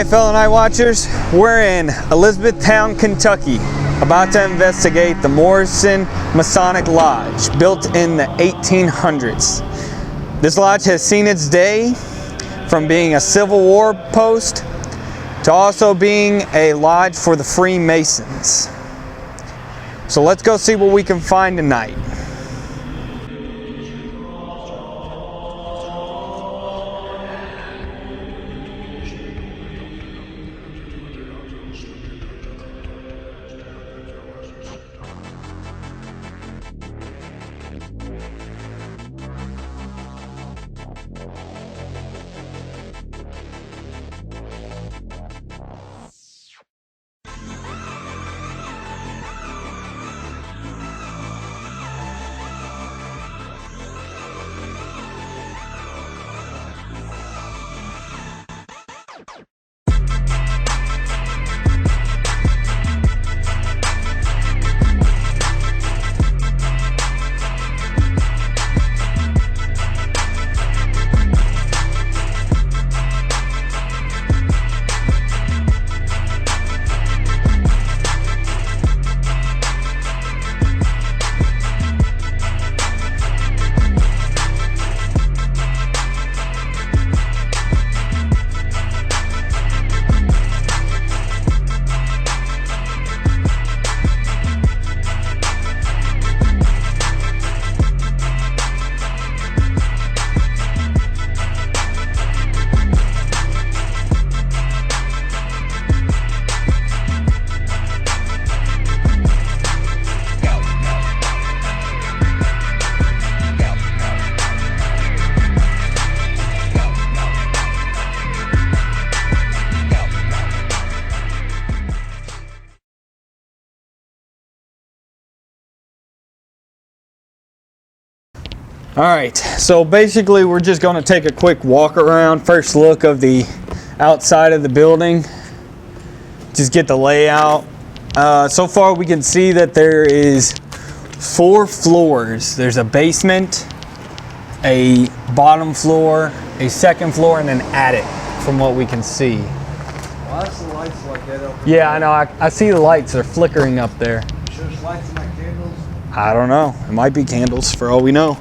Alright, fellow night watchers, we're in Elizabethtown, Kentucky, about to investigate the Morrison Masonic Lodge, built in the 1800s. This lodge has seen its day from being a Civil War post to also being a lodge for the Freemasons. So let's go see what we can find tonight. Alright, so basically we're just going to take a quick walk around, first look of the outside of the building, just get the layout. So far we can see that there is 4 floors. There's a basement, a bottom floor, a second floor, and an attic from what we can see. Why is the lights like that up there? Yeah, I know, I see the lights are flickering up there. Sure it's lights and like candles? I don't know, it might be candles for all we know.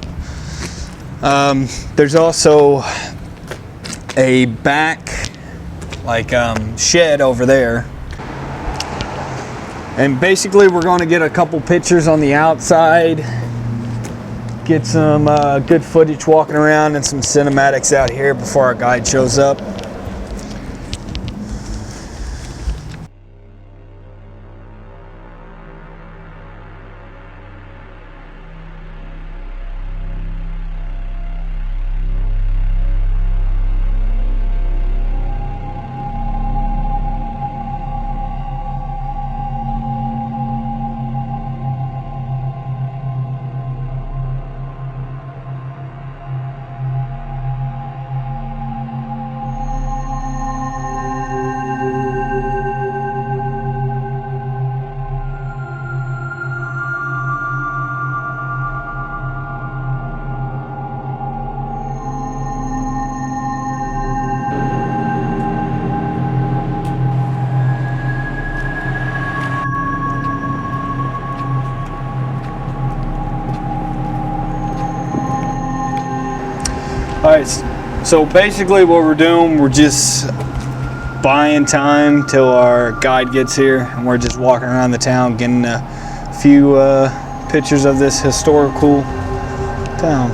There's also a back shed over there, and basically we're going to get a couple pictures on the outside, get some good footage walking around and some cinematics out here before our guide shows up. Alright, so basically what we're doing, we're just buying time till our guide gets here, and we're just walking around the town getting a few pictures of this historical town.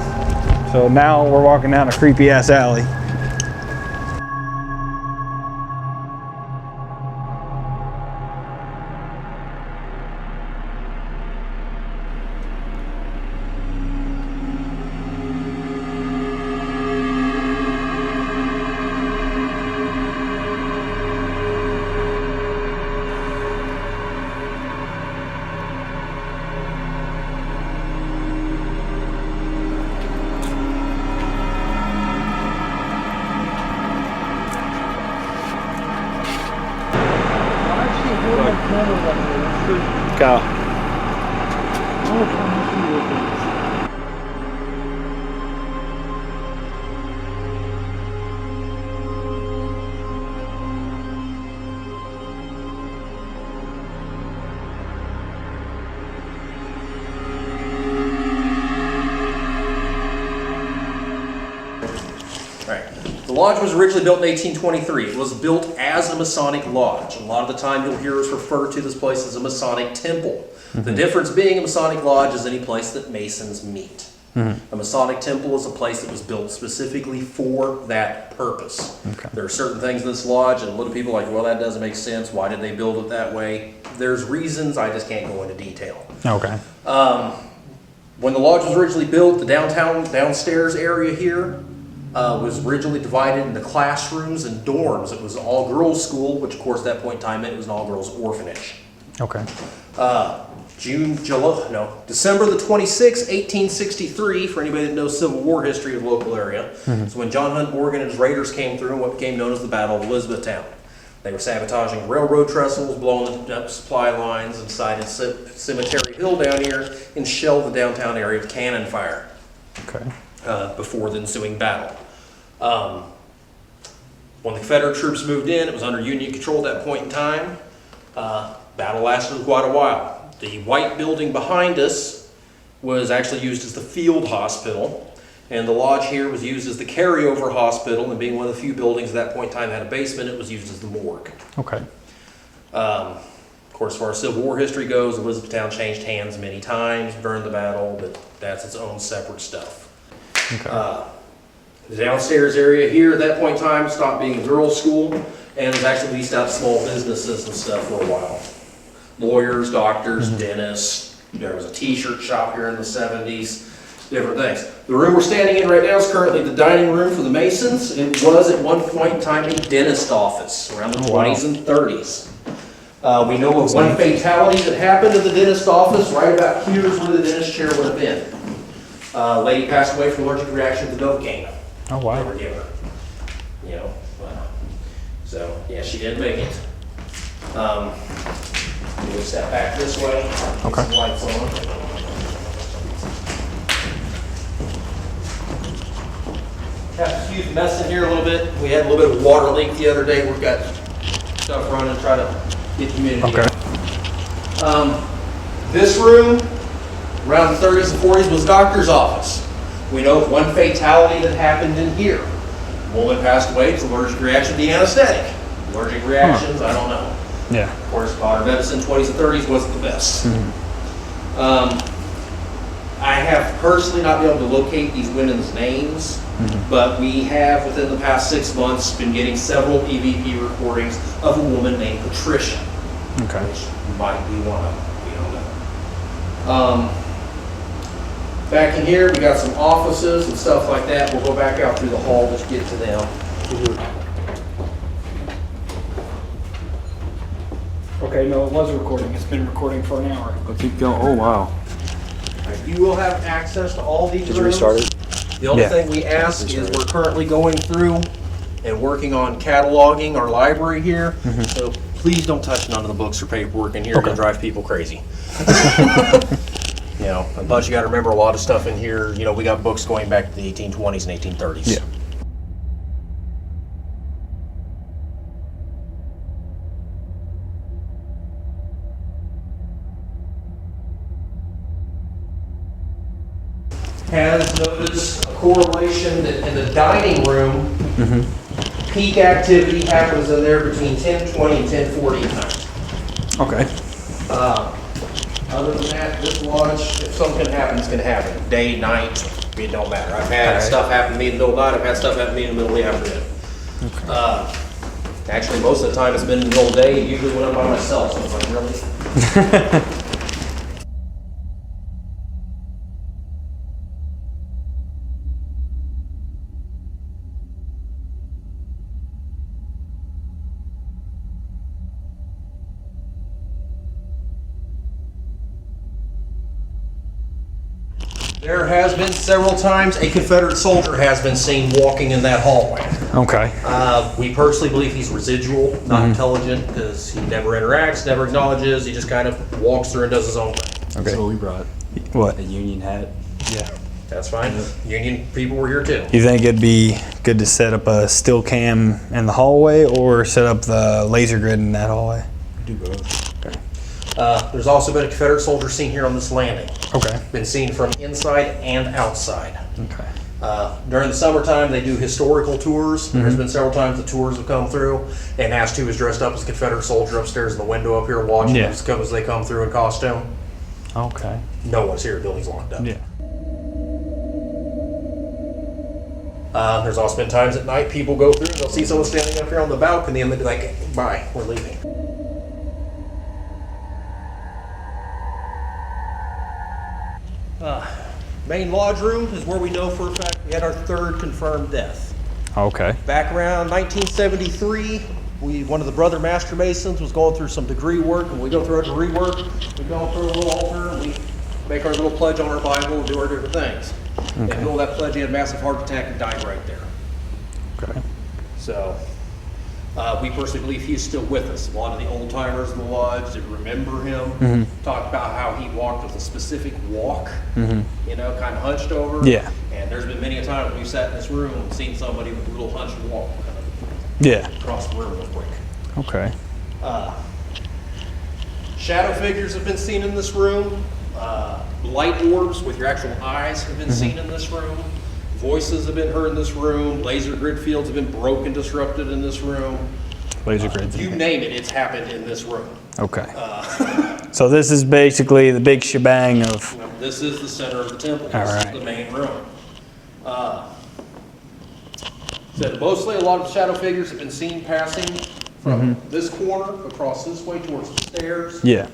So now we're walking down a creepy ass alley. lodge was originally built in 1823. It was built as a Masonic lodge. A lot of the time you'll hear us refer to this place as a Masonic temple. The difference being a Masonic lodge is any place that Masons meet. A Masonic temple is a place that was built specifically for that purpose. Okay. There are certain things in this lodge, and a lot of people are like, well, that doesn't make sense. Why did they build it that way? There's reasons, I just can't go into detail. Okay. When the lodge was originally built, the downstairs area here was originally divided into classrooms and dorms. It was an all-girls school, which of course at that point in time meant it was an all-girls orphanage. Okay. December the 26th, 1863, for anybody that knows Civil War history of the local area, is when John Hunt Morgan and his raiders came through in what became known as the Battle of Elizabethtown. They were sabotaging railroad trestles, blowing up supply lines, and sighted Cemetery Hill down here and shelled the downtown area with cannon fire. Okay. Before the ensuing battle. When the Confederate troops moved in, it was under Union control at that point in time. Battle lasted quite a while. The white building behind us was actually used as the field hospital, and the lodge here was used as the carryover hospital, and being one of the few buildings at that point in time that had a basement, it was used as the morgue. Okay. Of course, as far as Civil War history goes, Elizabethtown changed hands many times during the battle, but that's its own separate stuff. Okay. The downstairs area here at that point in time stopped being a girls' school and was actually leased out to small businesses and stuff for a while. Lawyers, doctors, dentists. There was a t-shirt shop here in the 70s, different things. The room we're standing in right now is currently the dining room for the Masons. It was at one point in time a dentist office around the 20s and 30s. We know of one fatality that happened at the dentist office. Right about here is where the dentist chair would have been. Lady passed away from allergic reaction to Debunking. Oh, wow. They were given her. You know, so yeah, she didn't make it. We'll step back this way. Get Okay. some lights on. Have to excuse the mess in here a little bit. We had a little bit of water leak the other day. We've got stuff running to try to get humidity. Okay. This room, around the 30s and 40s, was doctor's office. We know of one fatality that happened in here. A woman passed away with allergic reaction to the anesthetic. Allergic reactions, I don't know. Yeah. Of course, modern medicine, 20s and 30s wasn't the best. I have personally not been able to locate these women's names, but we have, within the past 6 months, been getting several EVP recordings of a woman named Patricia. Okay. Which might be one of them, we don't know. Back in here, we got some offices and stuff like that. We'll go back out through the hall to get to them. Okay, no, it was recording. It's been recording for an hour. I'll keep going. Oh, wow. You will have access to all these Did you rooms. restart it? The only Yeah. thing we ask is we're currently going through and working on cataloging our library here. So please don't touch none of the books or paperwork in here. It'll drive people crazy. You know, but you got to remember a lot of stuff in here. You know, we got books going back to the 1820s and 1830s. Yeah. Has noticed a correlation that in the dining room, peak activity happens in there between 10:20 and 10:40 at night. Okay. Other than that, this lodge, if something happens, it's gonna happen. Day, night, it don't matter. I've had stuff happen to me in the middle of the night, I've had stuff happen to me in the middle of the afternoon. Actually, most of the time it's been in the middle of the day, usually when I'm by myself, so it's like, really? There has been several times a Confederate soldier has been seen walking in that hallway. Okay. We personally believe he's residual, not intelligent, because he never interacts, never acknowledges. He just kind of walks through and does his own thing. Okay. So we brought What? a Union hat. Yeah. That's fine. Union people were here too. You think it'd be good to set up a still cam in the hallway or set up the laser grid in that hallway? Do both. Okay. There's also been a Confederate soldier seen here on this landing. Okay. Been seen from inside and outside. Okay. During the summertime, they do historical tours. There's been several times the tours have come through, and Ash2 is dressed up as a Confederate soldier upstairs in the window up here watching them as they come through in costume. Okay. No one's here. The building's locked up. Yeah. There's also been times at night people go through and they'll see someone standing up here on the balcony and they'll be like, bye, we're leaving. Main lodge room is where we know for a fact we had our third confirmed death. Okay. Back around 1973, one of the brother master masons was going through some degree work, and we go through our degree work, we go through a little altar, and we make our little pledge on our Bible and do our different things. Okay. In the middle of that pledge, he had a massive heart attack and died right there. Okay. So, we personally believe he is still with us. A lot of the old timers in the lodge that remember him talk about how he walked with a specific walk, you know, kind of hunched over. Yeah. And there's been many a time when we've sat in this room and seen somebody with a little hunched walk kind of across the room real quick. Okay. Shadow figures have been seen in this room. Light orbs with your actual eyes have been seen in this room. Voices have been heard in this room. Laser grid fields have been broken, disrupted in this room. Laser grids. You name it, it's happened in this room. Okay. So this is basically the big shebang of... This is the center of the temple. This is the main room. So mostly a lot of shadow figures have been seen passing from this corner across this way towards the stairs. Yeah.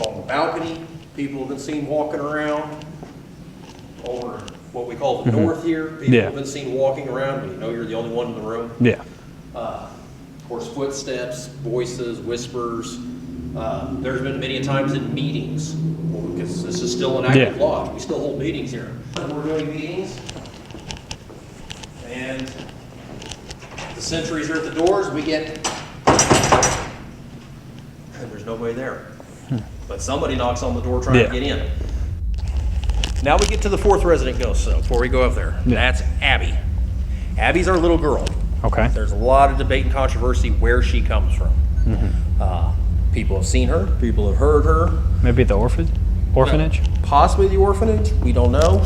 On the balcony, people have been seen walking around. Over what we call the north here, people have been seen walking around, but you know you're the only one in the room. Yeah. Of course, footsteps, voices, whispers. There's been many times in meetings, because this is still an active lodge. We still hold meetings here. We're doing meetings, and the sentries are at the doors. We get, and there's nobody there. But somebody knocks on the door trying to get in. Now we get to the fourth resident ghost, so before we go up there. That's Abby. Abby's our little girl. Okay. There's a lot of debate and controversy where she comes from. People have seen her, people have heard her. Maybe the orphanage? Possibly the orphanage, we don't know.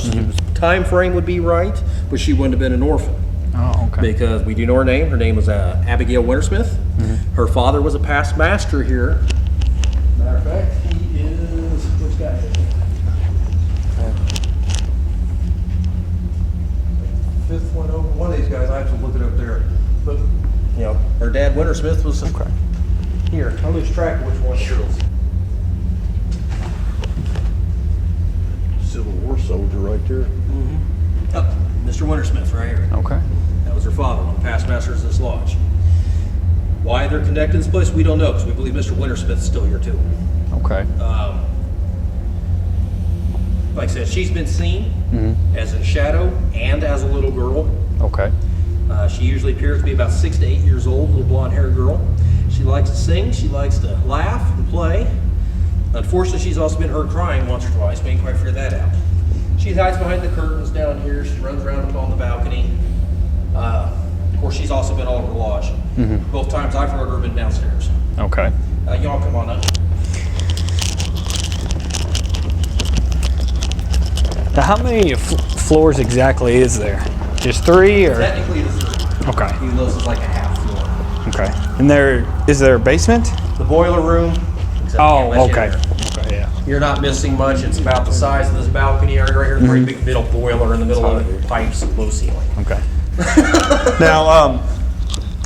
Time frame would be right, but she wouldn't have been an orphan. Oh, okay. Because we do know her name. Her name was Abigail Wintersmith. Her father was a past master here. Matter of fact, he is, which guy is he? Fifth one over. One of these guys, I have to look it up there. But, you know, her dad, Wintersmith, was here. I lose track of which one it is. Civil War soldier right there. Oh, Mr. Wintersmith, right here. Okay. That was her father, one of the past masters of this lodge. Why they're connected to this place, we don't know, because we believe Mr. Wintersmith is still here too. Okay. Like I said, she's been seen as a shadow and as a little girl. Okay. She usually appears to be about 6 to 8 years old, little blonde-haired girl. She likes to sing, she likes to laugh and play. Unfortunately, she's also been heard crying once or twice. We ain't quite figured that out. She hides behind the curtains down here. She runs around up on the balcony. Of course, she's also been all over the lodge. Both times I've heard her been downstairs. Okay. Y'all come on up. Now, how many floors exactly is there? Just 3, or? Technically, it's 3. Okay. Even though this is like a half floor. Okay. And is there a basement? The boiler room. Oh, okay. Okay, yeah. You're not missing much. It's about the size of this balcony area right here. Very big middle boiler in the middle of it. Pipes and low ceiling. Okay. Now,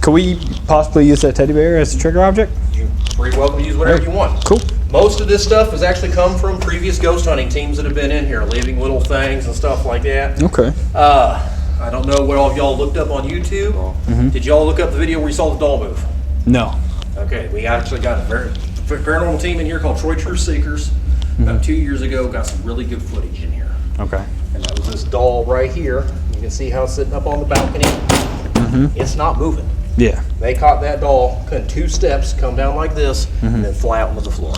could we possibly use that teddy bear as a trigger object? You're pretty welcome to use whatever you want. Cool. Most of this stuff has actually come from previous ghost hunting teams that have been in here, leaving little things and stuff like that. Okay. I don't know what all of y'all looked up on YouTube. Did y'all look up the video where you saw the doll move? No. Okay, we actually got a very paranormal team in here called Troy Truth Seekers. About 2 years ago, got some really good footage in here. Okay. And that was this doll right here. You can see how it's sitting up on the balcony. It's not moving. Yeah. They caught that doll in 2 steps, come down like this, and then fly out onto the floor.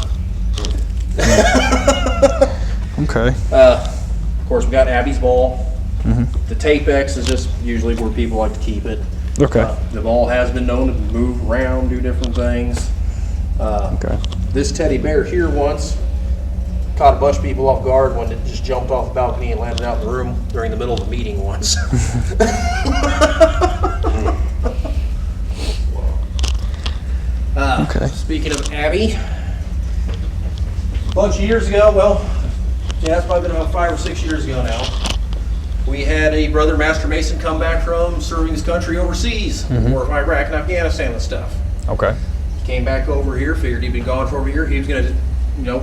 Okay. Of course, we got Abby's ball. The Tapex is just usually where people like to keep it. Okay. The ball has been known to move around, do different things. Okay. This teddy bear here once caught a bunch of people off guard when it just jumped off the balcony and landed out in the room during the middle of a meeting once. Okay. Speaking of Abby, a bunch of years ago, well, yeah, it's probably been about 5 or 6 years ago now, we had a brother Master Mason come back from serving his country overseas, war of Iraq and Afghanistan and stuff. Okay. Came back over here, figured he'd been gone for over a year. He was going to,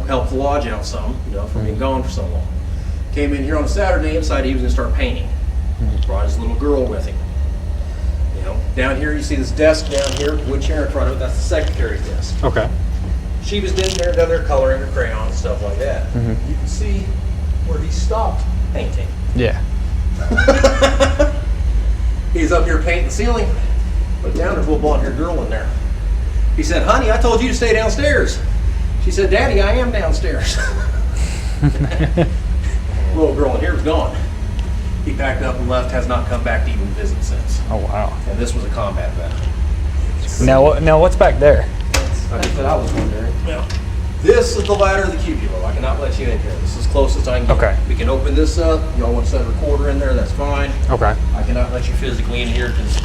help the lodge out some, from being gone for so long. Came in here on a Saturday and decided he was going to start painting. Brought his little girl with him. Down here you see this desk down here, wood chair in front of it. That's the secretary's desk. Okay. She was down there coloring her crayons and stuff like that. You can see where he stopped painting. Yeah. He's up here painting the ceiling, but down there's a little blonde-haired girl in there. He said, "Honey, I told you to stay downstairs." She said, "Daddy, I am downstairs." Little girl in here was gone. He packed up and left, has not come back to even visit since. Oh wow. And this was a combat veteran. Now what's back there? I just thought I was wondering. Yeah. This is the ladder of the cupola. I cannot let you in here. This is as close as I can get. Okay. We can open this up. Y'all want to set a recorder in there, that's fine. Okay. I cannot let you physically in here because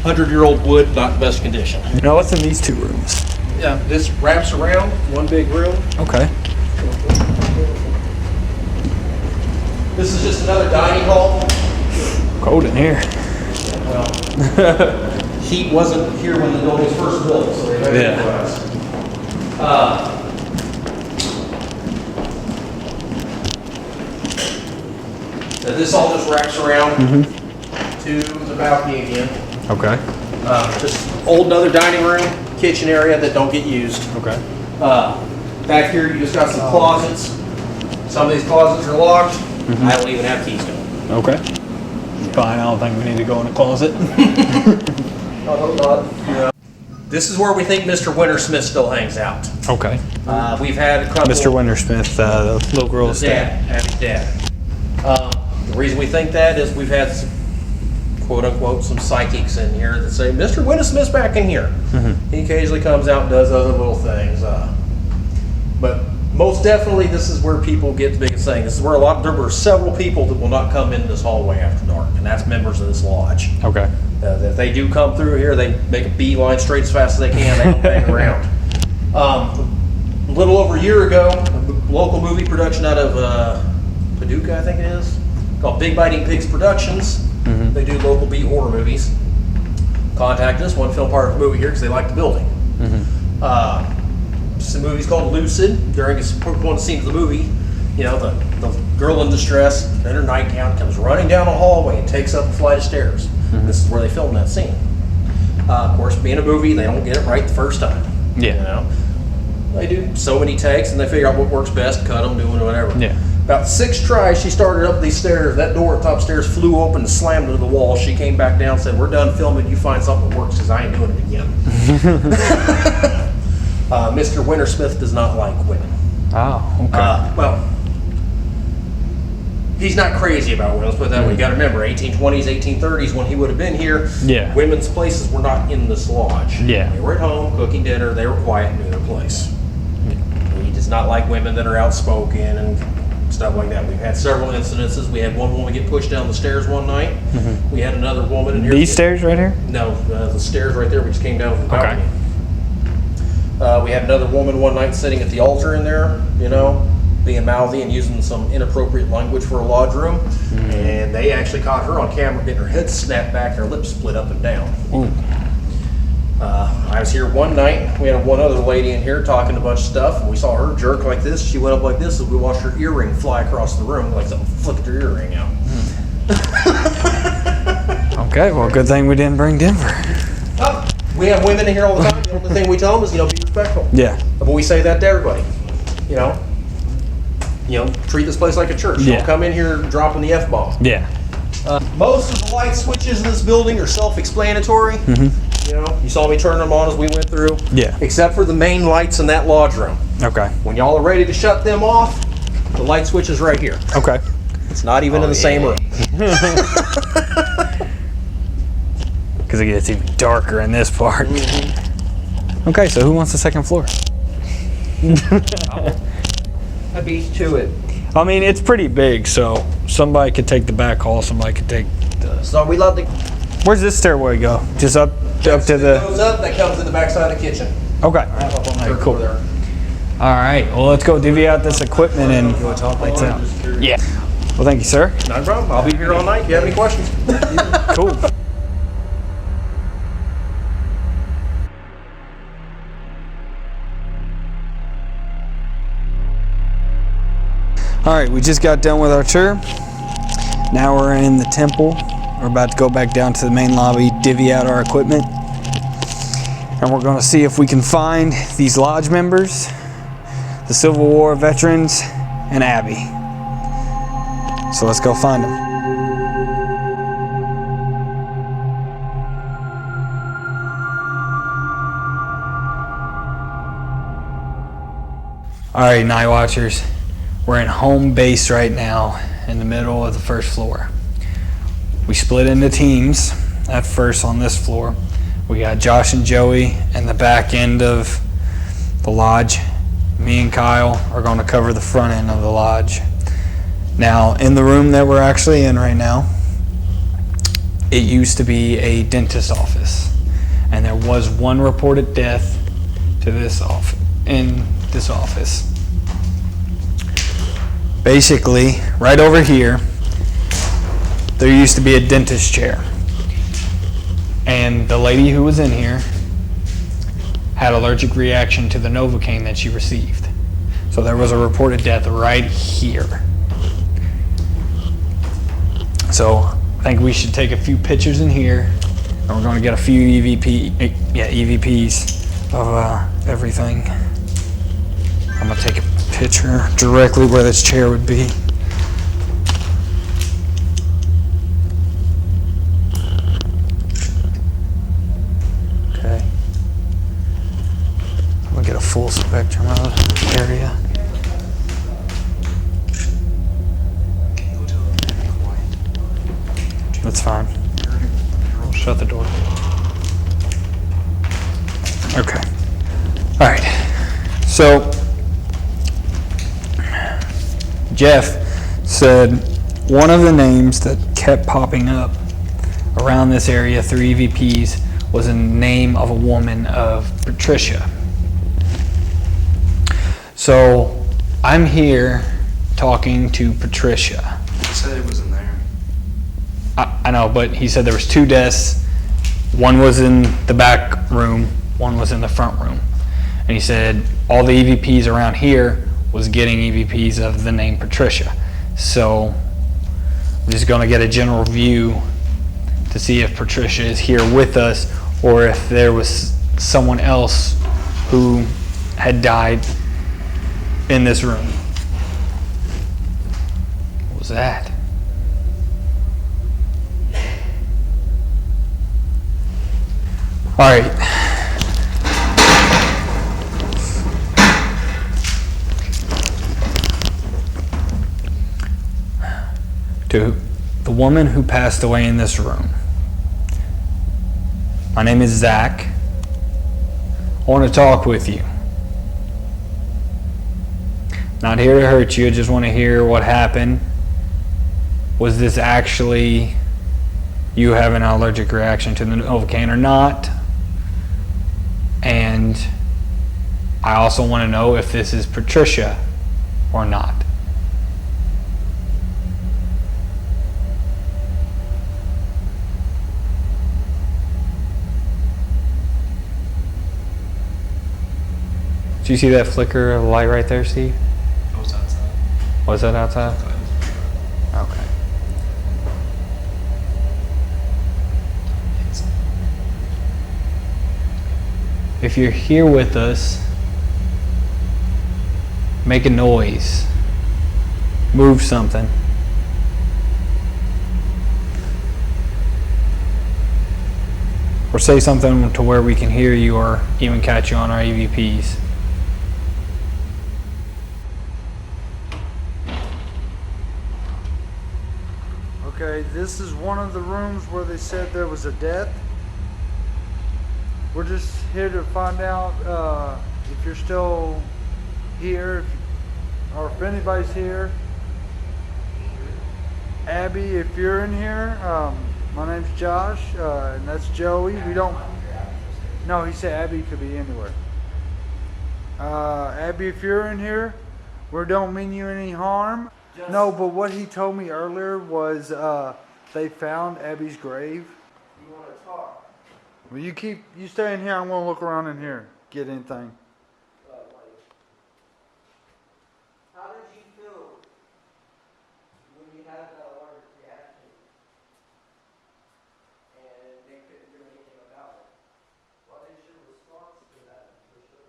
100-year-old wood, not the best condition. Now what's in these 2 rooms? Yeah, this wraps around, one big room. Okay. This is just another dining hall. Cold in here. Well, heat wasn't here when the building was first built, so they made it for us. This all just wraps around to the balcony again. Okay. Just old another dining room, kitchen area that don't get used. Okay. Back here you just got some closets. Some of these closets are locked. I don't even have keys to them. Okay. Fine. I don't think we need to go in the closet. I hope not. Yeah. This is where we think Mr. Wintersmith still hangs out. Okay. We've had a couple. Mr. Wintersmith, the little girl's dad. Abby's dad. The reason we think that is we've had some, quote unquote, some psychics in here that say, Mr. Wintersmith's back in here. He occasionally comes out and does other little things. But most definitely this is where people get the biggest thing. This is where there were several people that will not come in this hallway after dark, and that's members of this lodge. Okay. If they do come through here, they make a beeline straight as fast as they can. They don't hang around. A little over a year ago, a local movie production out of Paducah, I think it is, called Big Biting Pigs Productions. They do local B horror movies. Contacted us, wanted to film part of the movie here because they like the building. Some movies called Lucid. During one scene of the movie, the girl in distress in her nightgown comes running down a hallway and takes up a flight of stairs. This is where they filmed that scene. Of course, being a movie, they don't get it right the first time. Yeah. They do so many takes and they figure out what works best, cut them, doing whatever. Yeah. About 6 tries, she started up these stairs. That door at the top stairs flew open and slammed into the wall. She came back down and said, "We're done filming. You find something that works because I ain't doing it again." Mr. Wintersmith does not like women. Oh, okay. Well, he's not crazy about women. Let's put it that way. You got to remember, 1820s, 1830s, when he would have been here, women's places were not in this lodge. Yeah. They were at home cooking dinner. They were quiet and knew their place. He does not like women that are outspoken and stuff like that. We've had several incidences. We had one woman get pushed down the stairs one night. We had another woman in here. These stairs right here? No, the stairs right there. We just came down from the balcony. We had another woman one night sitting at the altar in there, being mouthy and using some inappropriate language for a lodge room. And they actually caught her on camera getting her head snapped back and her lips split up and down. I was here one night. We had one other lady in here talking a bunch of stuff. And we saw her jerk like this. She went up like this, and we watched her earring fly across the room like something flicked her earring out. Okay, well, good thing we didn't bring Denver. We have women in here all the time. The thing we tell them is, be respectful. Yeah. But we say that to everybody. Treat this place like a church. Yeah. Don't come in here dropping the F-bomb. Yeah. Most of the light switches in this building are self-explanatory. You saw me turn them on as we went through. Yeah. Except for the main lights in that lodge room. Okay. When y'all are ready to shut them off, the light switch is right here. Okay. It's not even in the same room. Because it gets even darker in this part. Okay, so who wants the second floor? I'd piece to it. I mean, it's pretty big, so somebody could take the back hall, somebody could take the... So we love the... Where's this stairway go? Just up to the... Goes up, that comes in the backside of the kitchen. Okay. All right, cool. All right, well, let's go divvy out this equipment and lights out. Yeah. Well, thank you, sir. Not a problem. I'll be here all night if you have any questions. Cool. All right, we just got done with our tour. Now we're in the temple. We're about to go back down to the main lobby, divvy out our equipment. And we're gonna see if we can find these lodge members, the Civil War veterans, and Abby. So let's go find them. All right, night watchers. We're in home base right now in the middle of the first floor. We split into teams at first on this floor. We got Josh and Joey in the back end of the lodge. Me and Kyle are going to cover the front end of the lodge. Now, in the room that we're actually in right now, it used to be a dentist's office. And there was one reported death to this in this office. Basically, right over here, there used to be a dentist chair. And the lady who was in here had allergic reaction to the Novocaine that she received. So there was a reported death right here. So I think we should take a few pictures in here, and we're going to get a few EVPs of everything. I'm going to take a picture directly where this chair would be. Okay. We'll get a full spectrum of the area. That's fine. Shut the door. Okay. All right. So Jeff said one of the names that kept popping up around this area through EVPs was a name of a woman of Patricia. So I'm here talking to Patricia. He said it wasn't there. I know, but he said there was 2 deaths. One was in the back room, one was in the front room. And he said all the EVPs around here was getting EVPs of the name Patricia. So I'm just going to get a general view to see if Patricia is here with us or if there was someone else who had died in this room. What was that? All right. To the woman who passed away in this room. My name is Zach. I want to talk with you. Not here to hurt you, I just want to hear what happened. Was this actually you having an allergic reaction to the Novocaine or not? And I also want to know if this is Patricia or not. Do you see that flicker of light right there, Steve? It was outside. Was that outside? Okay. If you're here with us, make a noise. Move something. Or say something to where we can hear you or even catch you on our EVPs. Okay, this is one of the rooms where they said there was a death. We're just here to find out if you're still here. or if anybody's here, Abby, if you're in here, my name's Josh, and that's Joey. We don't. No, he said Abby could be anywhere. Abby, if you're in here, we don't mean you any harm. No, but what he told me earlier was they found Abby's grave. You want to talk? Well, you stay in here. I'm gonna look around in here, get anything. How did you feel when you had that alarm reaction and they couldn't do anything about it? What is your response to that, Patricia?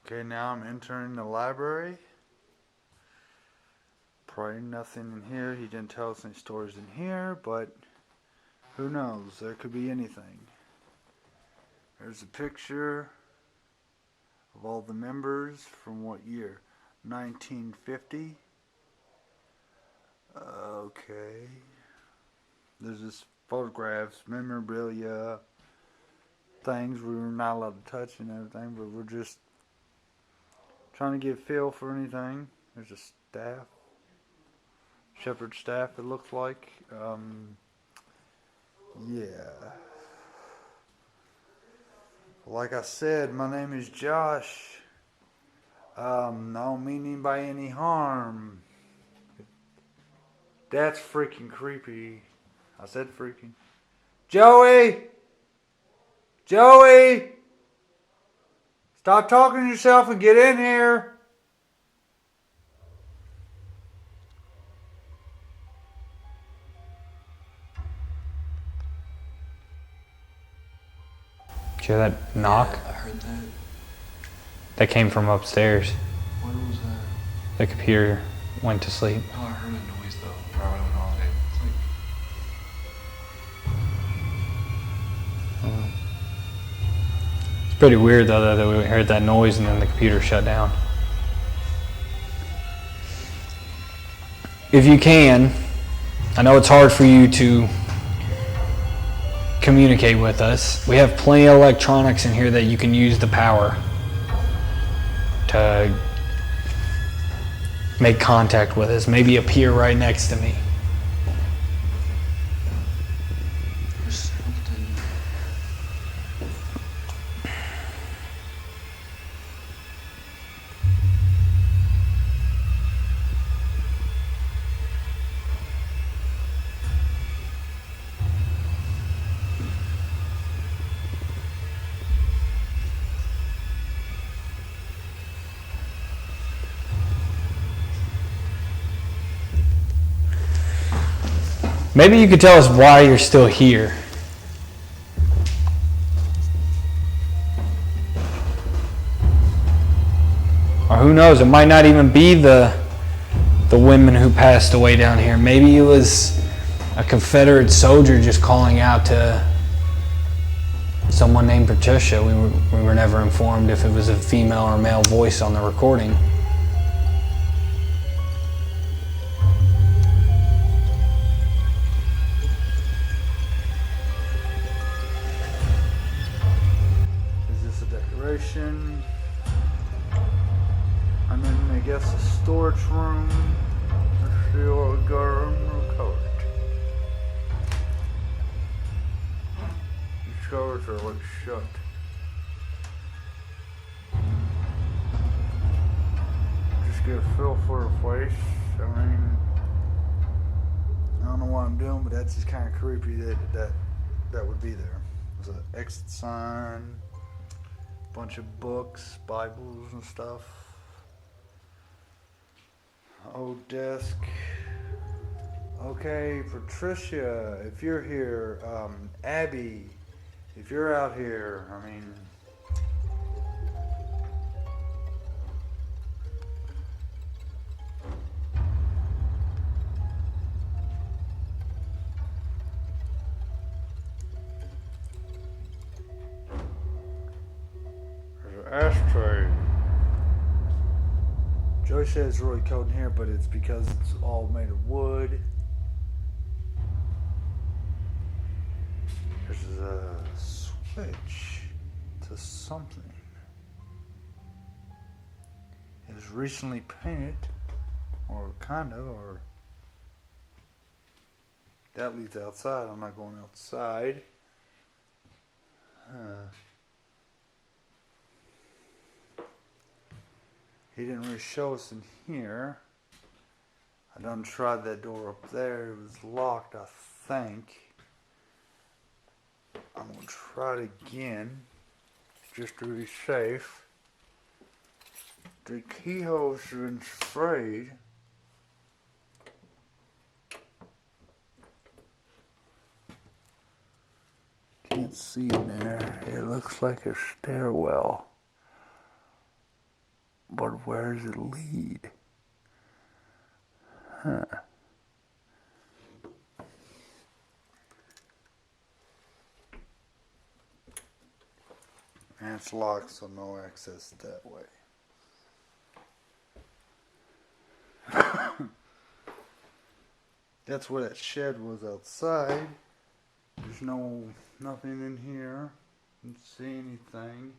Okay, now I'm entering the library. Probably nothing in here. He didn't tell us any stories in here, but who knows? There could be anything. There's a picture of all the members from what year? 1950. Okay. There's just photographs, memorabilia, things we were not allowed to touch and everything, but we're just trying to get a feel for anything. There's a staff. Shepherd staff, it looks like. Yeah. Like I said, my name is Josh. I don't mean anybody any harm. That's freaking creepy. I said freaking. Joey! Joey! Stop talking to yourself and get in here. Did you hear that knock? Yeah, I heard that. That came from upstairs. What was that? The computer went to sleep. Oh, I heard a noise though. Or I went off it. It's like, It's pretty weird though that we heard that noise and then the computer shut down. If you can, I know it's hard for you to communicate with us. We have plenty of electronics in here that you can use the power to make contact with us. Maybe appear right next to me. there's something. Maybe you could tell us why you're still here. Or who knows, it might not even be the women who passed away down here. Maybe it was a Confederate soldier just calling out to someone named Patricia. We were never informed if it was a female or male voice on the recording. Is this a decoration? And then I guess a storage room. Let's see what we got recovered. These covers are like shut. Just get a feel for the place. I mean, I don't know what I'm doing, but that's just kind of creepy that would be there. There's an exit sign, bunch of books, Bibles and stuff. Old desk. Okay, Patricia, if you're here, Abby, if you're out here, I mean, there's an ashtray. Joey said it's really cold in here, but it's because it's all made of wood. There's a switch to something. It was recently painted, or kind of, or that leads outside. I'm not going outside. He didn't really show us in here. I done tried that door up there. It was locked, I think. I'm gonna try it again, just to be safe. The keyholes have been sprayed. Can't see in there. It looks like a stairwell. But where does it lead? Huh. And it's locked, so no access that way. That's where that shed was outside. There's nothing in here. Didn't see anything.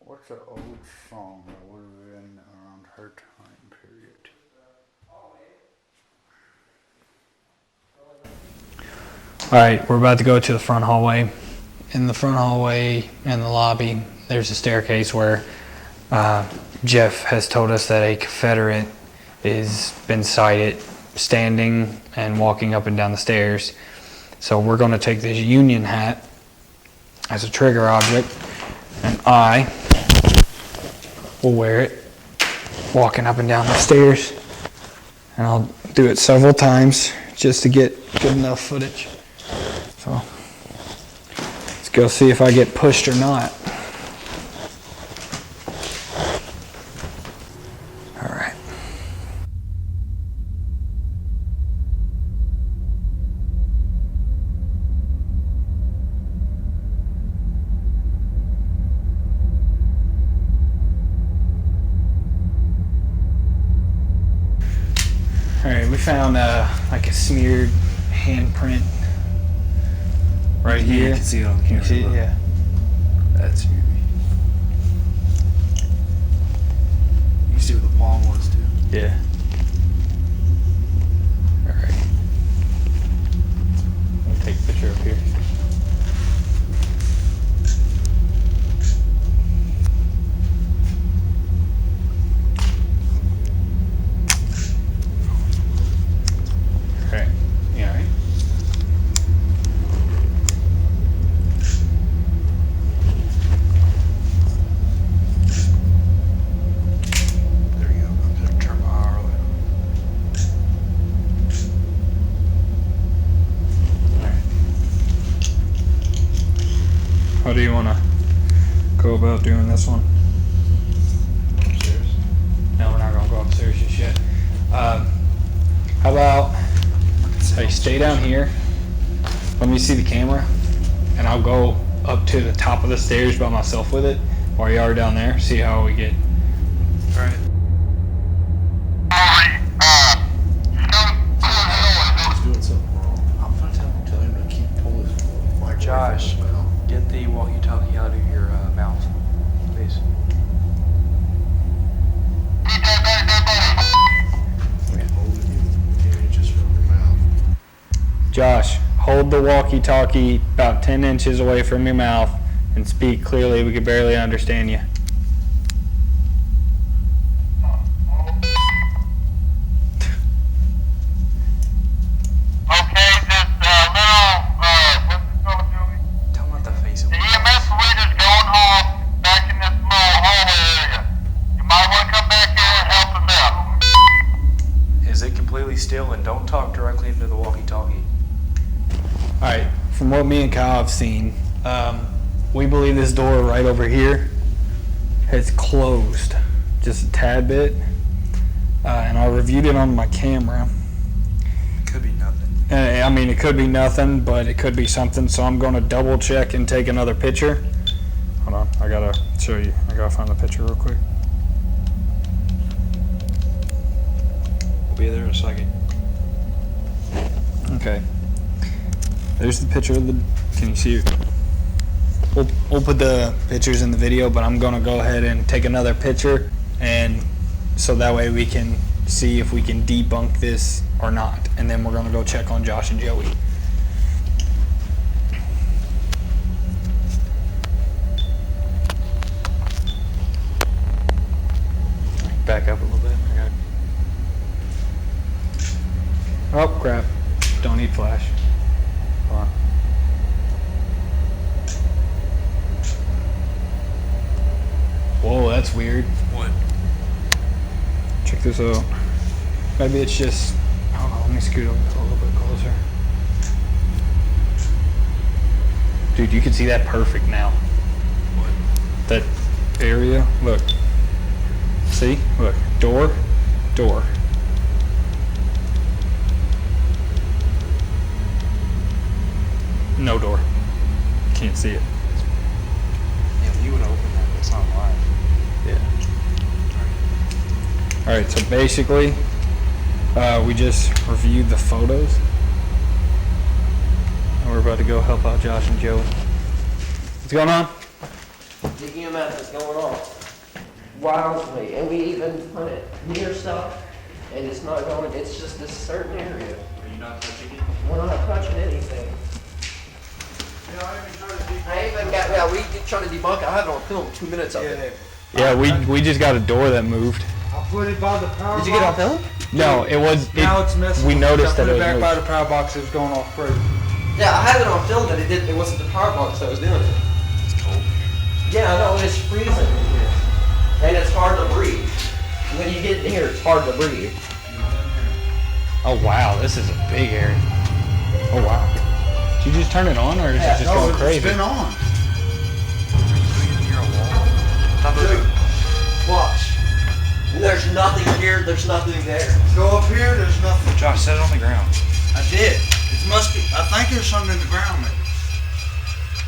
What's an old song that would have been around her time period? All right, we're about to go to the front hallway. In the front hallway and the lobby, there's a staircase where Jeff has told us that a Confederate has been sighted standing and walking up and down the stairs. So we're going to take this Union hat as a trigger object, and I will wear it walking up and down the stairs, and I'll do it several times just to get good enough footage. So let's go see if I get pushed or not. All right. All right, we found like a smeared handprint right here. You can see it on the Can camera. you see it? look. Yeah. That's you. You can see what the palm was too. Yeah. All right. I'm gonna take a picture up here. All right. Yeah. All right. There you go. I'm gonna turn my eye early. How do you want to go about doing this one? Upstairs. No, we're not gonna go upstairs just yet. How about hey, stay down here. Let me see the camera, and I'll go up to the top of the stairs by myself with it, while you are down there. See how we get. All right. He's doing something wrong. I'm gonna tell him to keep pulling his mic. Josh. away from his mouth. Get the walkie-talkie out of your mouth, please. Hold it in 10 inches from your mouth. Josh, hold the walkie-talkie about 10 inches away from your mouth and speak clearly. We can barely understand you. Tell him not to face him. Is it completely still, and don't talk directly into the walkie-talkie? All right, from what me and Kyle have seen, we believe this door right over here has closed just a tad bit, and I reviewed it on my camera. Could be I mean, it could be nothing, but it could be something. So I'm going to double check and take another picture. Hold on, I gotta show you. I gotta find the picture real quick. We'll be there in a second. Okay. There's the picture of the. Can you see it? We'll put the pictures in the video, but I'm gonna go ahead and take another picture, and so that way we can see if we can debunk this or not, and then we're gonna go check on Josh and Joey. Back up a little bit. Oh crap! Don't need flash. Hold on. Whoa, that's weird. What? Check this out. Maybe it's just. Hold on, let me scoot up a little bit closer. Dude, you can see that perfect now. What? That area. Look. See? Look. Door. Door. No door. Can't see it. Yeah, you would open that, but it's not live. Yeah. Alright, so basically, we just reviewed the photos. And we're about to go help out Josh and Joey. What's going on? The EMF is going off wildly, and we even put it near stuff, and it's not going, it's just this certain area. Are you not touching it? We're not touching anything. I even got, yeah, we trying to debunk it. I have it on film, 2 minutes of it. Yeah, we just got a door that moved. I put it by the power Did you get it on box. film? No, it was. Now it's messing. We noticed I that put it it back was by moved. the power box. It was going off crazy. Yeah, I have it on film that it wasn't the power box that was doing it. It's cold. Yeah, I know, it's freezing in here. And it's hard to breathe. When you get in here, it's hard to breathe. Oh wow, this is a big area. Oh wow. Did you just turn it on, or is it just going crazy? It's been on. You're a wall. I thought those were- Watch. There's nothing here, there's nothing there. Go up here. There's nothing. Josh, set it on the ground. I did. It must be. I think there's something in the ground there.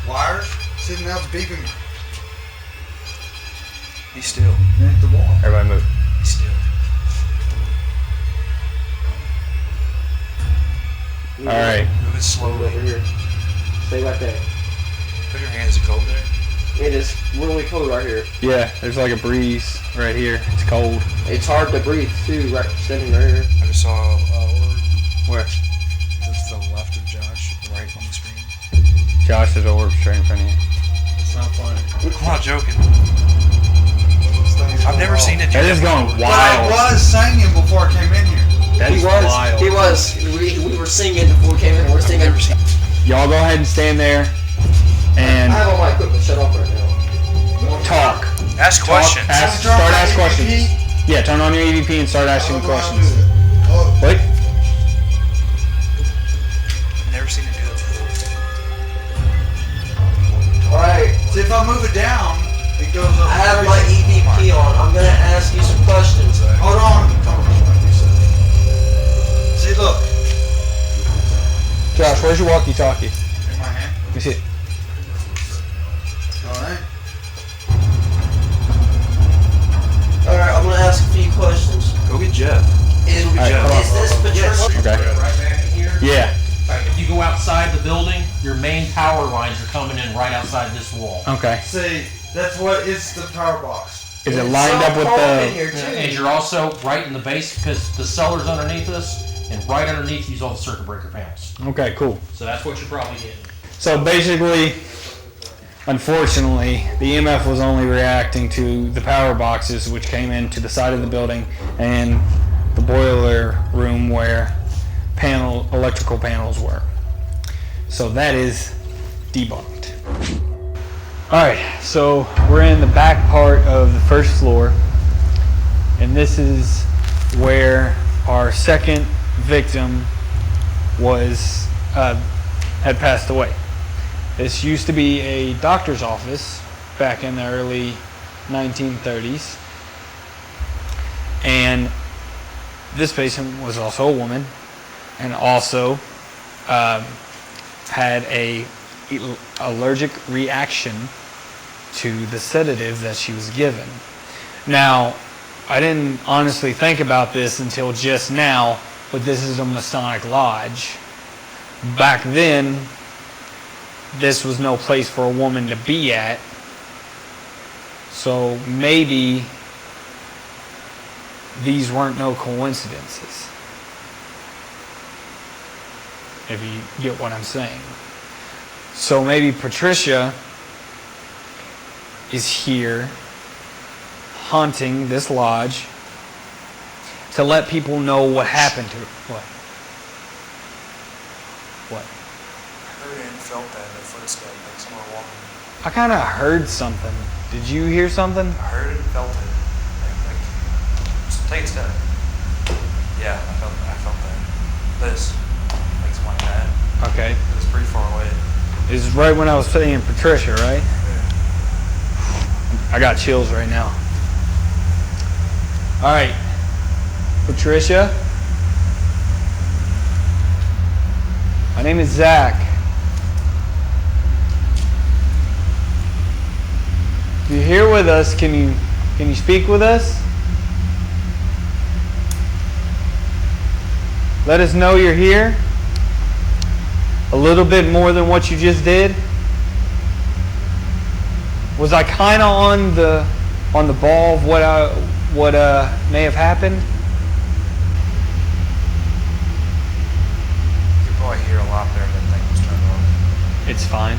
Wires sitting out beeping. Be still. Hit the wall. Everybody move. Be still. All right. Move it slowly. Over here. Stay right there. Put your hands in cold there. It is really cold right here. Yeah, there's like a breeze right here. It's cold. It's hard to breathe too, right standing right here. I just saw orb Where? to the left of Josh, right on the screen. Josh's orb straight in front of you. It's not funny. I'm not joking. I've never seen it do That is that going before. But I wild. was singing before I came in here. That is wild. He was. We were singing before we came in. We're singing. Y'all go ahead and stand there I and have all my equipment shut off right now. talk. Ask questions. Start asking questions. Yeah, turn on your EVP and start asking questions. Wait. I've never seen it do that before. Alright, See, if I move it down, it goes up. I have my EVP on. I'm gonna ask you some questions. Hold on. See, look. Josh, where's your walkie-talkie? In my hand. Let me see it. All right. Alright, I'm gonna ask a few questions. Go get Jeff. Is, Alright, hold on. is this Patricia? Okay. Right back in here. Yeah. Right, if you go outside the building, your main power lines are coming in right outside this wall. Okay. See, that's what it's the power box. Is it lined up with in the? here too. And you're also right in the base because the cellar's underneath us, and right underneath you's all the circuit breaker panels. Okay, cool. So that's what you're probably getting. So basically, unfortunately, the EMF was only reacting to the power boxes, which came into the side of the building, and the boiler room where electrical panels were. So that is debunked. All right, so we're in the back part of the first floor, and this is where our second victim was had passed away. This used to be a doctor's office back in the early 1930s, and this patient was also a woman and also had a allergic reaction to the sedative that she was given. Now, I didn't honestly think about this until just now, but this is a Masonic Lodge. Back then, this was no place for a woman to be at. So maybe these weren't no coincidences. If you get what I'm saying. So maybe Patricia is here haunting this lodge to let people know what happened to her. What? What? I heard and felt that in the footstep, like someone walking. I kind of heard something. Did you hear something? I heard it and felt it. Like just take a step. Yeah, I felt that. This, like something like that. Okay. It was pretty far away. This is right when I was saying Patricia, right? Yeah. I got chills right now. All right, Patricia. My name is Zach. If you're here with us, can you speak with us? Let us know you're here. A little bit more than what you just did. Was I kind of on the ball of what may have happened? You could probably hear a lot there if that thing was turned on. It's fine.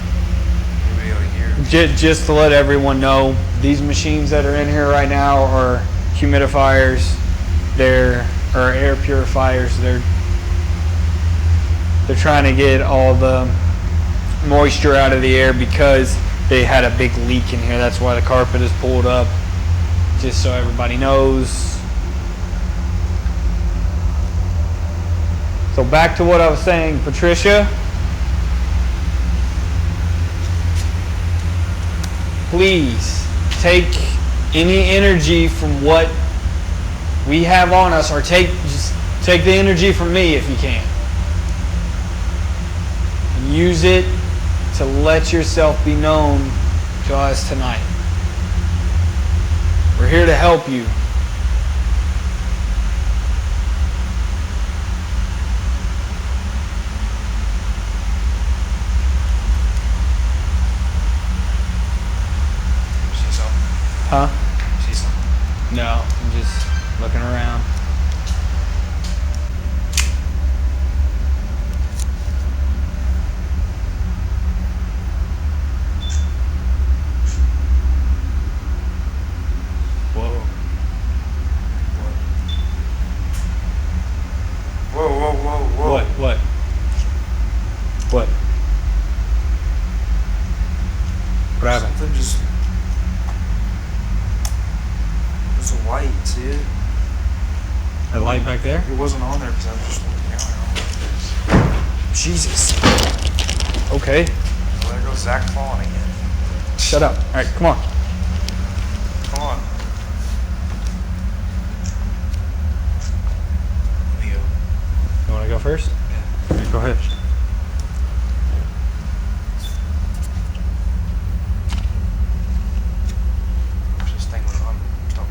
You'd be able to hear. Just to let everyone know, these machines that are in here right now are humidifiers. They're air purifiers. They're trying to get all the moisture out of the air because they had a big leak in here. That's why the carpet is pulled up. Just so everybody knows. So back to what I was saying, Patricia. Please take any energy from what we have on us, or just take the energy from me if you can. And use it to let yourself be known to us tonight. We're here to help you. See something? Huh? See something? No, I'm just looking around. Whoa. Whoa. What? What happened? Something just. There's a light, see it? That light back there? It wasn't on there because I was just looking out. Jesus. Okay. Well, there goes Zach falling again. Shut up. All right, come on. Come on. Let me go. You want to go first? Yeah. All right, go ahead. This thing was on. Stop.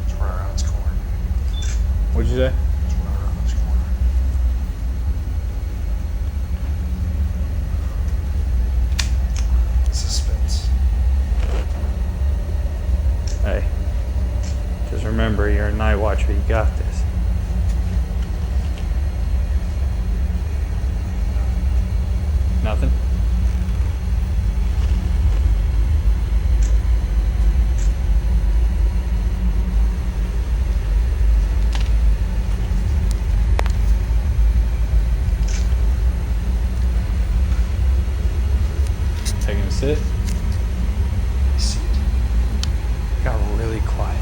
It's right around this corner. What'd you say? It's right around this corner. Suspense. Hey, just remember you're a night watcher. You got this. Nothing? Taking a sit. I see it. Got really quiet.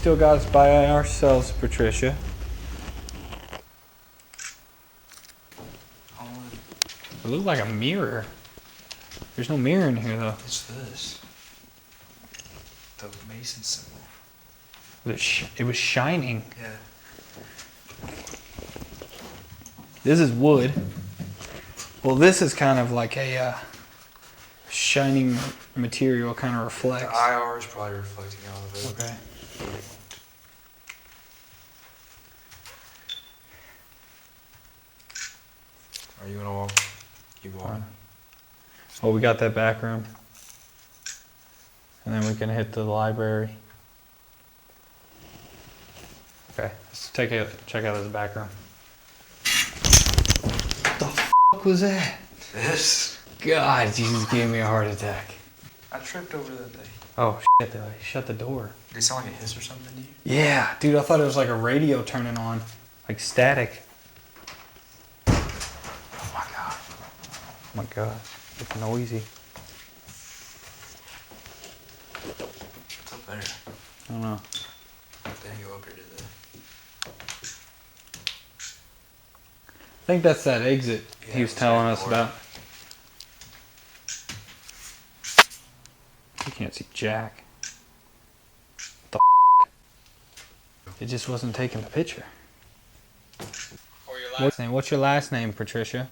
still got us by ourselves, Patricia. It looked like a mirror. There's no mirror in here though. It's this. The Mason symbol. It was shining. Yeah. This is wood. Well, this is kind of like a shining material, kind of The reflects. IR is probably reflecting out of it. Okay. Are you gonna walk? Keep walking. Oh, we got that back room. And then we can hit the library. Okay, let's check out this back room. What the fuck was that? This? God, you just gave me a heart attack. I tripped over that day. Oh shit, shut the door. Did it sound like a hiss or something to you? Yeah, dude, I thought it was like a radio turning on, like static. Oh my god. Oh my god, it's noisy. What's up there? I don't know. They didn't go up here, did they? I think that's that exit Yeah, he was it's telling right us door. about. You can't see jack. What the f? It just wasn't taking the picture. What's your last name, Patricia?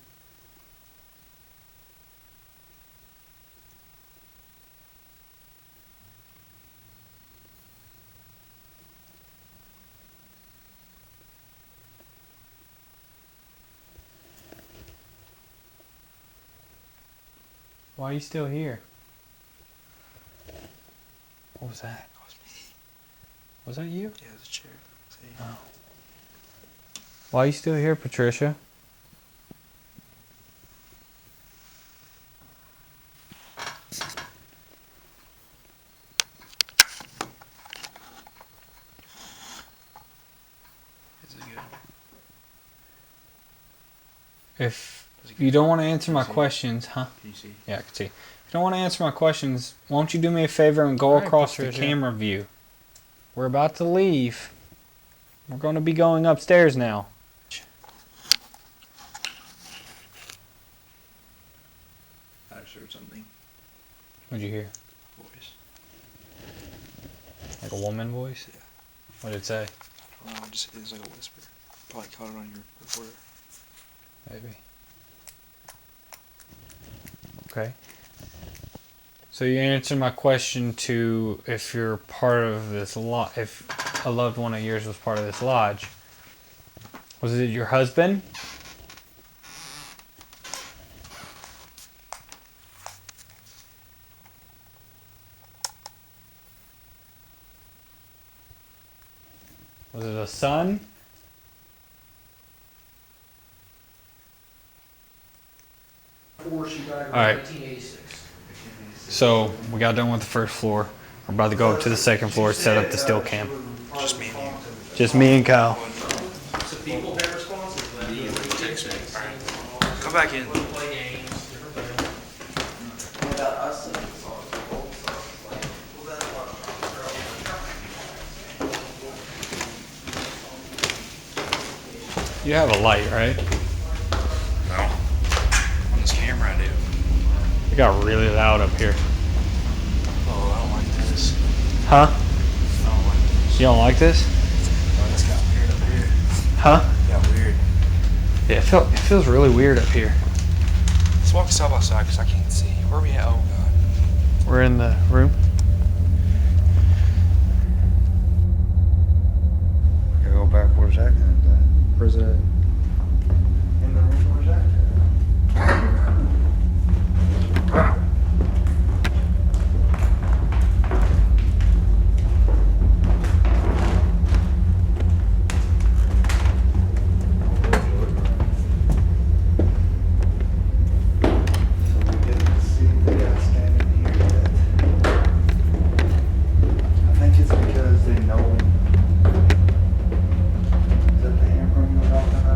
Why are you still here? What was that? That was me. Was that you? Yeah, it was a chair. See? Oh. Why are you still here, Patricia? Is it good? If you don't want to answer my questions, huh? Can you see? Yeah, I can see. If you don't want to answer my questions, won't you do me a favor and go Alright, across Patricia. the camera view? We're about to leave. We're going to be going upstairs now. I just heard something. What'd you hear? Voice. Like a woman voice? Yeah. What did it say? I don't know, just it was like a whisper. Probably caught it on your recorder. Maybe. Okay. So you answered my question to if you're part of this lodge, if a loved one of yours was part of this lodge. Was it your husband? Was it a son? Before she died in All right. 1986. So we got done with the first floor. We're about to go up to the second floor, set up the still cam. Just me and you. Just me and Kyle. So people have responses to that. Come back in. Play games, different things. What about us singing songs, old songs, like, well, that's what You have a light, right? No. On this camera, I do. It got really loud up here. Oh, I don't like this. Huh? I don't like this. You don't like this? Oh, this got weird up here. Huh? Got weird. Yeah, it feels really weird up here. Let's walk side by side because I can't see. Where are we at? Oh, God. We're in the room. Gotta go back. Where's that gonna be? Where's it? In the room. Where's that? So we get to see the guy standing here. I think it's because they know. Is that the hand room we're talking about?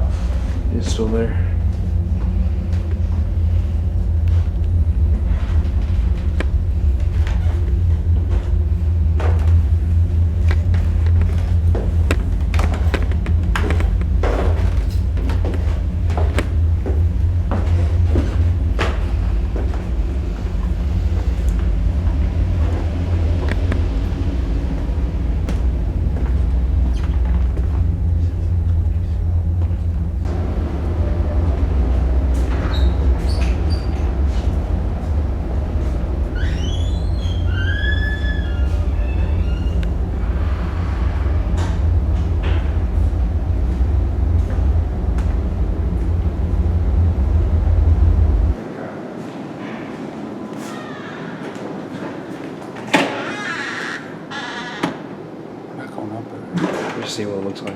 see what it looks like.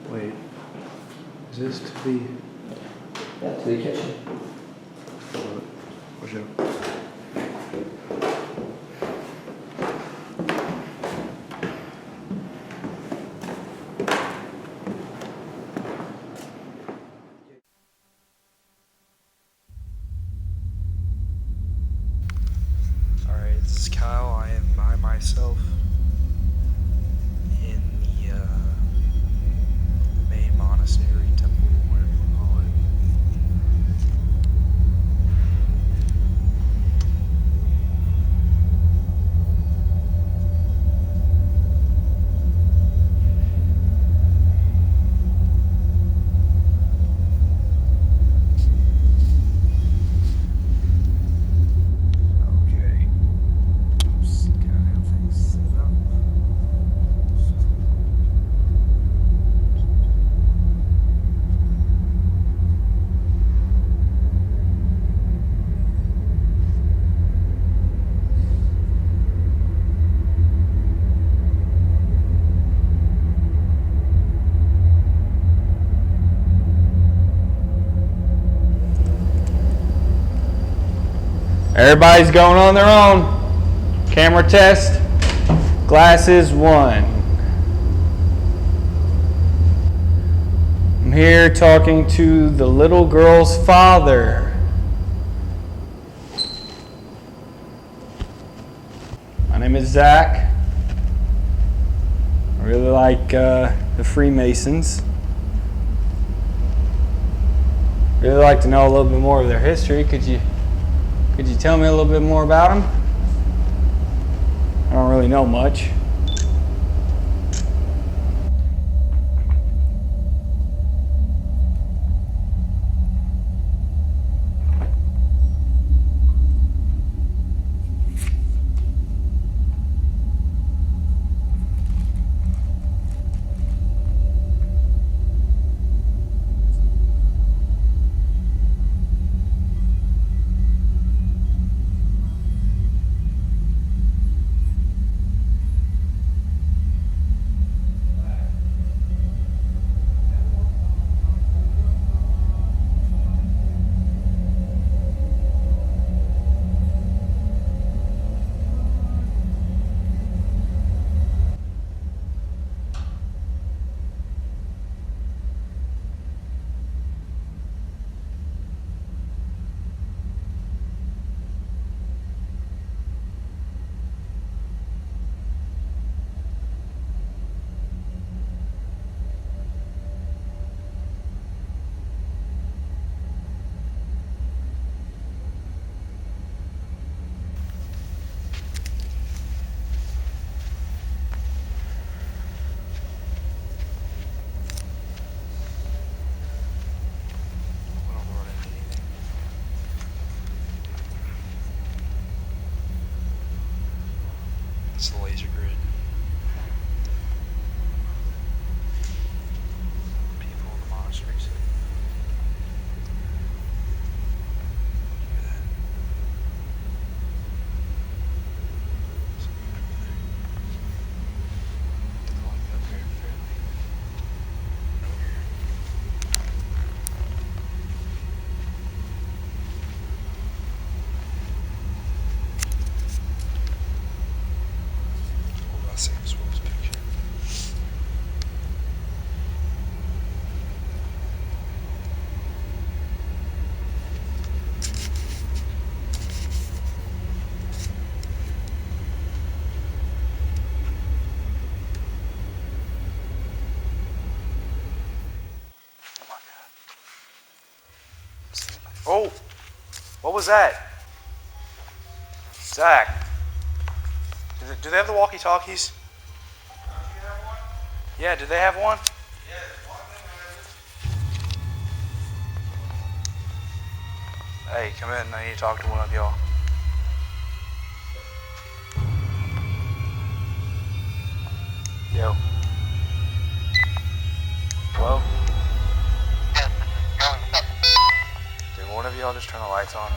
Wait, is this to the? Yeah, to the kitchen. Watch out. Alright, this is Kyle. I am by myself in the main monastery, temple, whatever you call it. Okay. Oops, gotta have things set up. Everybody's going on their own. Camera test. Glasses 1. I'm here talking to the little girl's father. My name is Zach. I really like the Freemasons. Really like to know a little bit more of their history. Could you tell me a little bit more about them? I don't really know much. We don't run into anything. It's the laser grid. People in the monasteries. Look at that. Something over there. They're going up here, apparently. Over here. What about Sam Swell's picture? Oh my God. Oh! What was that? Zach! Do they have the walkie-talkies? Yeah, do they have one? Hey, come in. I need to talk to one of y'all. Yo. Hello? Did one of y'all just turn the lights on?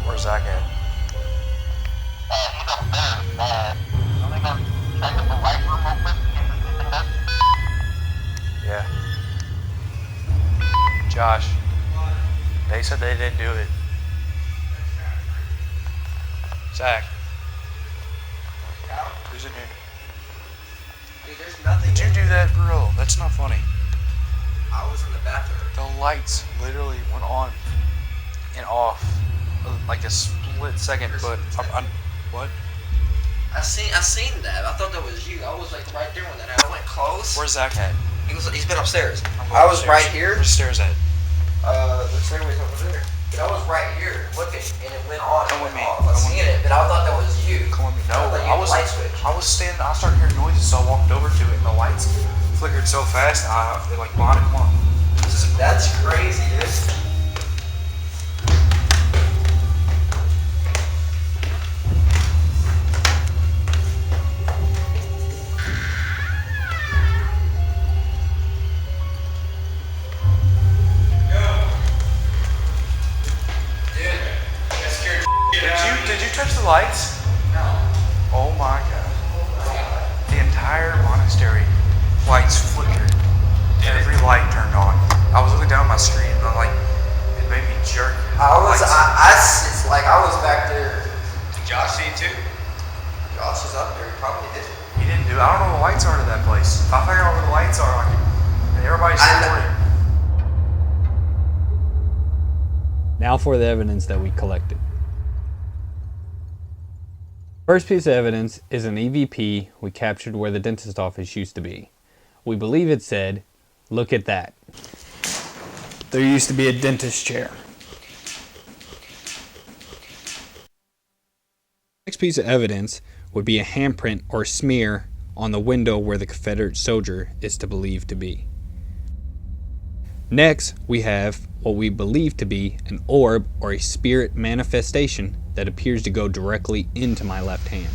Where's Zach at? Yeah. Josh, they said they didn't do it. Zach. Who's in here? Dude, there's nothing. Did you do that, bro? That's not funny. I was in the bathroom. The lights literally went on and off like a split second, but what? I seen that. I thought that was you. I was like right there when that happened. I went close. Where's Zach at? He's been upstairs. I'm I was upstairs. right here. Where's the stairs at? The stairway's over there. But I was right here looking, and it went on. Come and with went me. off. I Come with seen me. it, but I thought that was you. Come with me. No, I was light switch. I was standing. I started hearing noises, so I walked over to it, and the lights flickered so fast, it like blinded. Come on. That's crazy, dude. Did you touch the lights? No. Oh my god. The entire monastery lights flickered. Every light turned on. I was looking down at my screen and it made me jerk. It's like I was back there. Did Josh see it too? Josh is up there. He probably did. He didn't do it. I don't know where the lights are to that place. If I figure out where the lights are, and everybody's recording. Now for the evidence that we collected. First piece of evidence is an EVP we captured where the dentist office used to be. We believe it said, "Look at that." There used to be a dentist chair. Next piece of evidence would be a handprint or smear on the window where the Confederate soldier is to believe to be. Next, we have what we believe to be an orb or a spirit manifestation that appears to go directly into my left hand.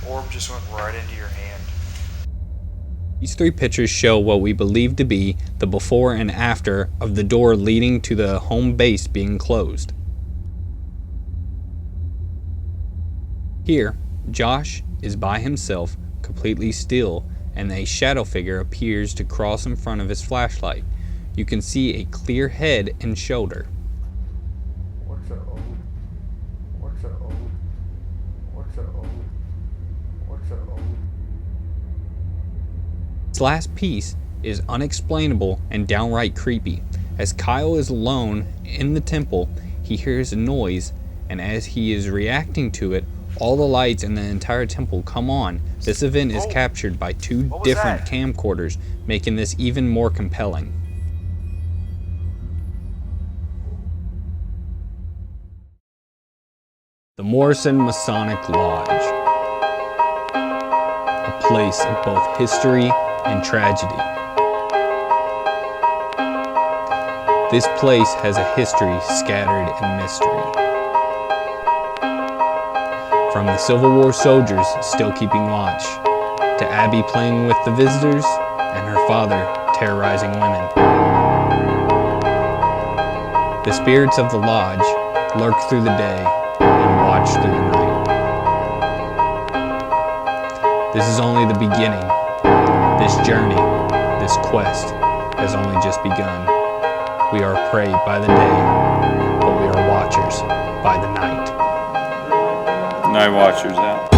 Orb just went right into your hand. These three pictures show what we believe to be the before and after of the door leading to the home base being closed. Here, Josh is by himself, completely still, and a shadow figure appears to cross in front of his flashlight. You can see a clear head and shoulder. What's up, old? What's up, old? What's up, old? What's up, old? This last piece is unexplainable and downright creepy. As Kyle is alone in the temple, he hears a noise, and as he is reacting to it, all the lights in the entire temple come on. This event is captured by two different camcorders, making this even more compelling. The Morrison Masonic Lodge. A place of both history and tragedy. This place has a history scattered in mystery. From the Civil War soldiers still keeping watch, to Abby playing with the visitors, and her father terrorizing women. The spirits of the lodge lurk through the day and watch through the night. This is only the beginning. This journey, this quest, has only just begun. We are prey by the day, but we are watchers by the night. Nightwatchers out.